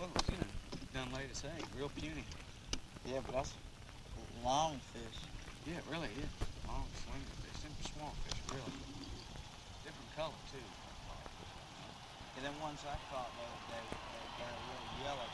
Well, you know, done late as heck, real puny. Yeah, but that's long fish. Yeah, it really is. Long swinger fish, super small fish, really. Different color, too. And then ones I caught the other day, they're real yellow.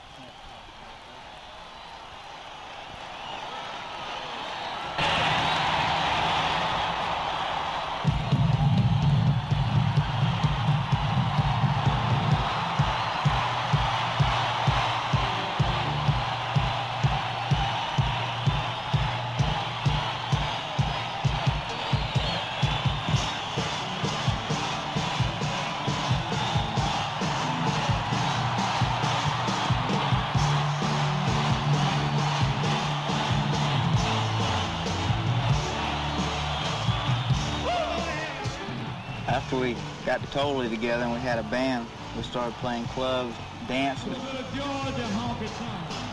After we got totally together and we had a band, we started playing clubs, dances,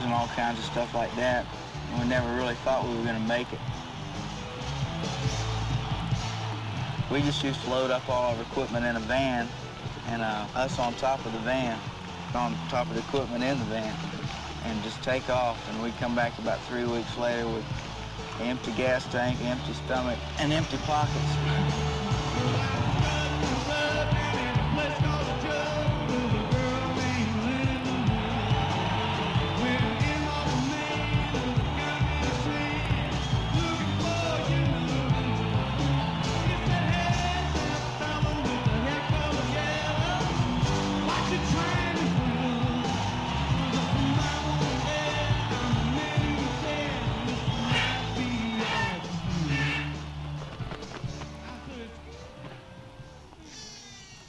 and all kinds of stuff like that. And we never really thought we were going to make it. We just used to load up all our equipment in a van, and us on top of the van, on top of the equipment in the van, and just take off. And we'd come back about 3 weeks later with an empty gas tank, empty stomach, and empty pockets.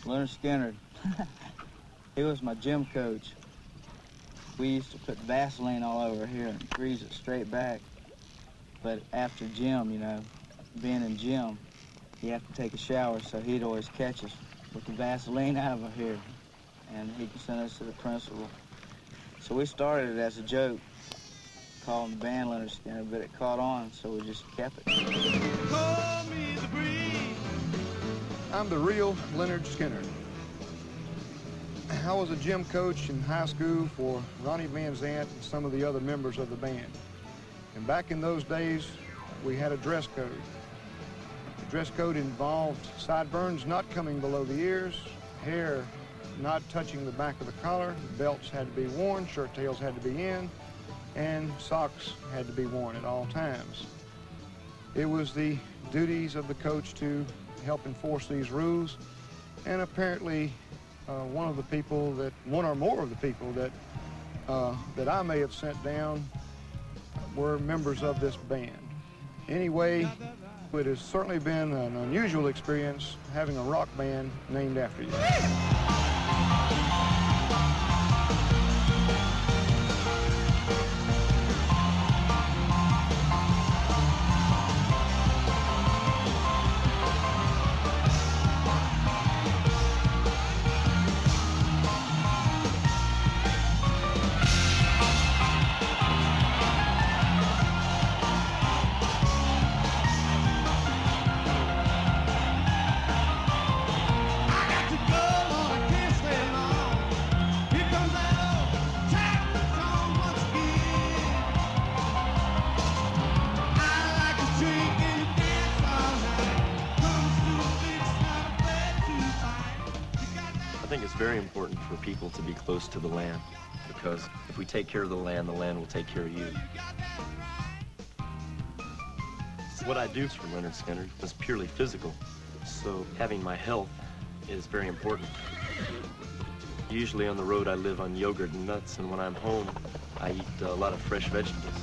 Lynyrd Skynyrd. He was my gym coach. We used to put Vaseline all over here and grease it straight back. But after gym, you know, being in gym, you have to take a shower, so he'd always catch us with the Vaseline out of here, and he'd send us to the principal. So we started it as a joke, calling the band Lynyrd Skynyrd, but it caught on, so we just kept it. Call me the breeze. I'm the real Lynyrd Skynyrd. I was a gym coach in high school for Ronnie and Zant and some of the other members of the band. And back in those days, we had a dress code. The dress code involved sideburns not coming below the ears, hair not touching the back of the collar, belts had to be worn, shirt tails had to be in, and socks had to be worn at all times. It was the duties of the coach to help enforce these rules, and apparently one or more of the people that I may have sent down were members of this band. Anyway, it has certainly been an unusual experience having a rock band named after you. I think it's very important for people to be close to the land, because if we take care of the land will take care of you. What I do for Lynyrd Skynyrd is purely physical, so having my health is very important. Usually on the road I live on yogurt and nuts, and when I'm home I eat a lot of fresh vegetables.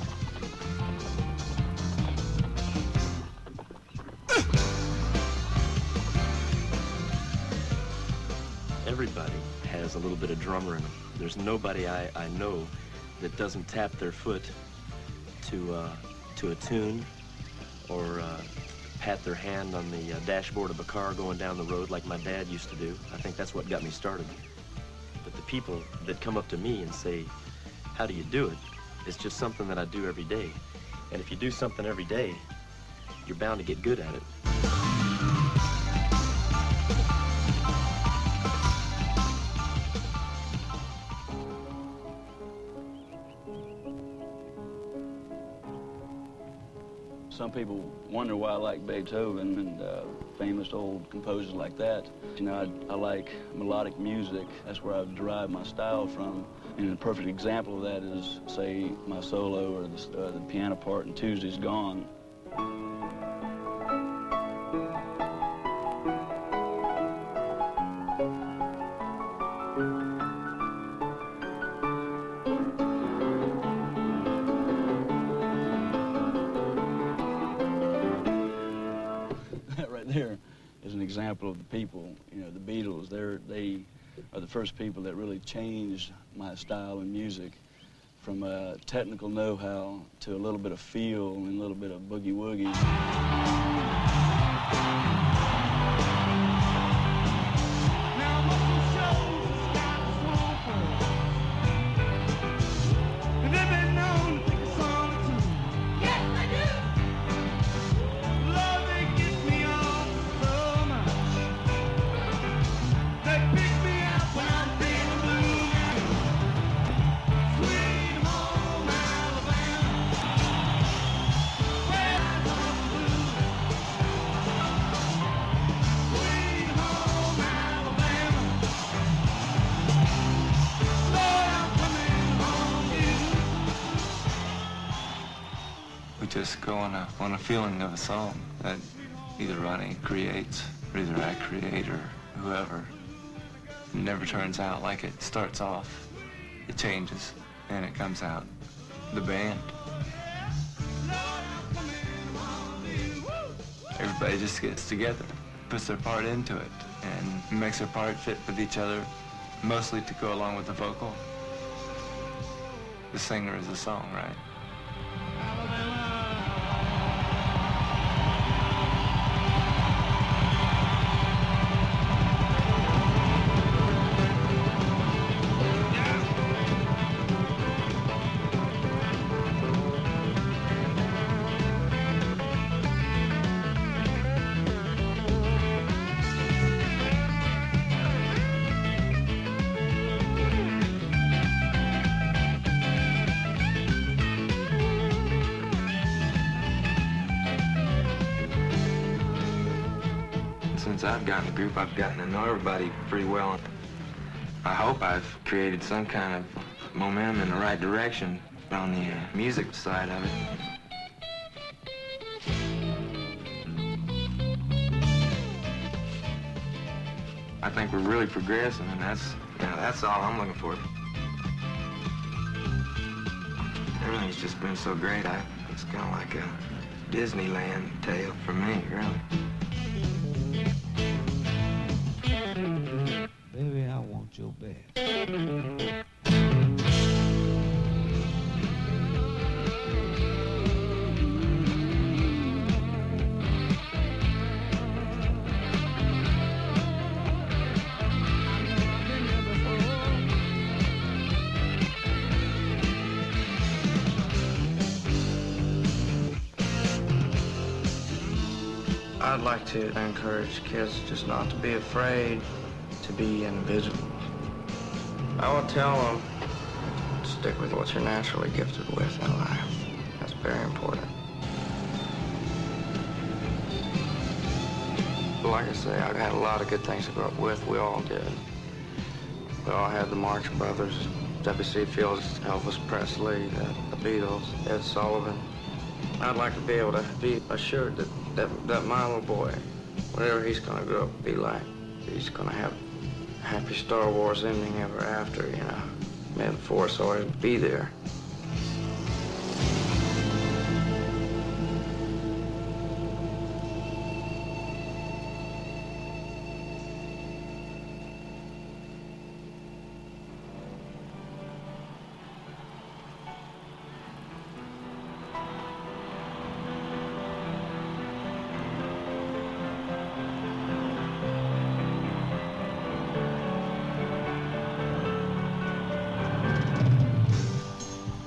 Everybody has a little bit of drummer in them. There's nobody I know that doesn't tap their foot to a tune or pat their hand on the dashboard of a car going down the road like my dad used to do. I think that's what got me started. But the people that come up to me and say, "How do you do it?" It's just something that I do every day. And if you do something every day, you're bound to get good at it. Some people wonder why I like Beethoven and famous old composers like that. You know, I like melodic music. That's where I derive my style from. And a perfect example of that is, say, my solo or the piano part in Tuesday's Gone. There is an example of the people, you know, the Beatles. They are the first people that really changed my style in music from a technical know-how to a little bit of feel and a little bit of boogie-woogie. Just go on a feeling of a song that either Ronnie creates, or either I create, or whoever. It never turns out like it starts off. It changes, and it comes out. The band. Everybody just gets together, puts their part into it, and makes their part fit with each other, mostly to go along with the vocal. The singer is the song, right? Since I've gotten the group, I've gotten to know everybody pretty well. I hope I've created some kind of momentum in the right direction on the music side of it. I think we're really progressing, and that's all I'm looking for. Everything's just been so great. It's kind of like a Disneyland tale for me, really. Baby, I want your best. I'd like to encourage kids just not to be afraid to be invisible. I would tell them, stick with what you're naturally gifted with in life. That's very important. Like I say, I've had a lot of good things to grow up with. We all did. We all had the Marx Brothers, W.C. Fields, Elvis Presley, the Beatles, Ed Sullivan. I'd like to be able to be assured that my little boy, whatever he's going to grow up to be like, he's going to have a happy Star Wars ending ever after, you know. May the Force always be there.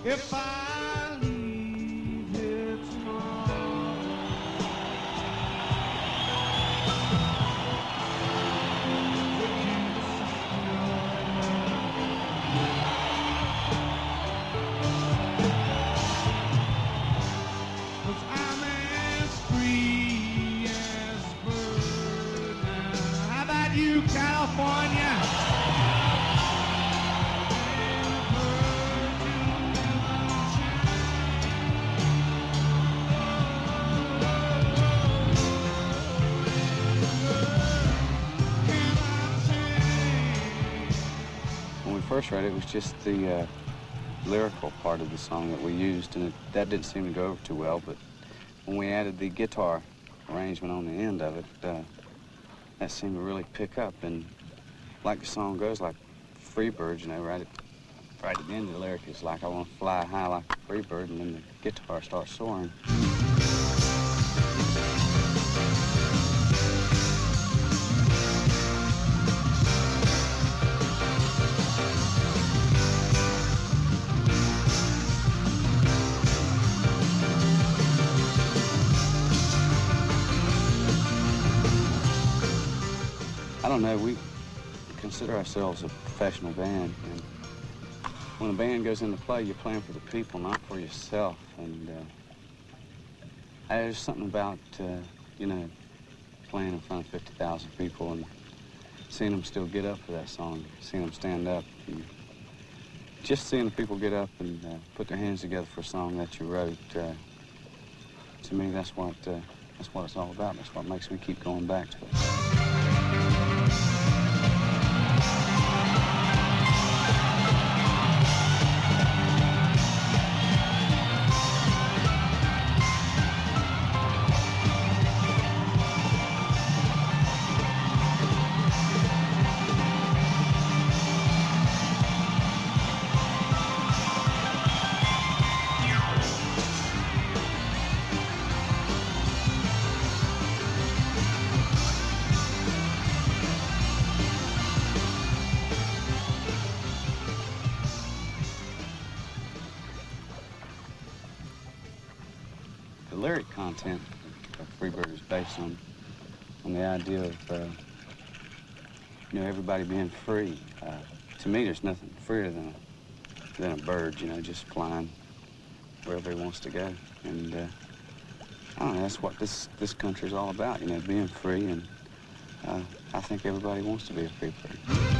If I leave here tomorrow, would you see? 'Cause I'm first wrote it, was just the lyrical part of the song that we used, and that didn't seem to go over too well, but when we added the guitar arrangement on the end of it, that seemed to really pick up, and like the song goes, like free bird, you know, right at the end of the lyric, it's like I want to fly high like a free bird, and then the guitar starts soaring. I don't know, we consider ourselves a professional band, and when a band goes into play, you're playing for the people, not for yourself, and there's something about, you know, playing in front of 50,000 people and seeing them still get up for that song, seeing them stand up, and just seeing the people get up and put their hands together for a song that you wrote, to me, that's what it's all about. That's what makes me keep going back to it. The lyric content of Freebird is based on the idea of, you know, everybody being free. To me, there's nothing freer than a bird, you know, just flying wherever he wants to go. And I don't know, that's what this country's all about, you know, being free. And I think everybody wants to be a free bird.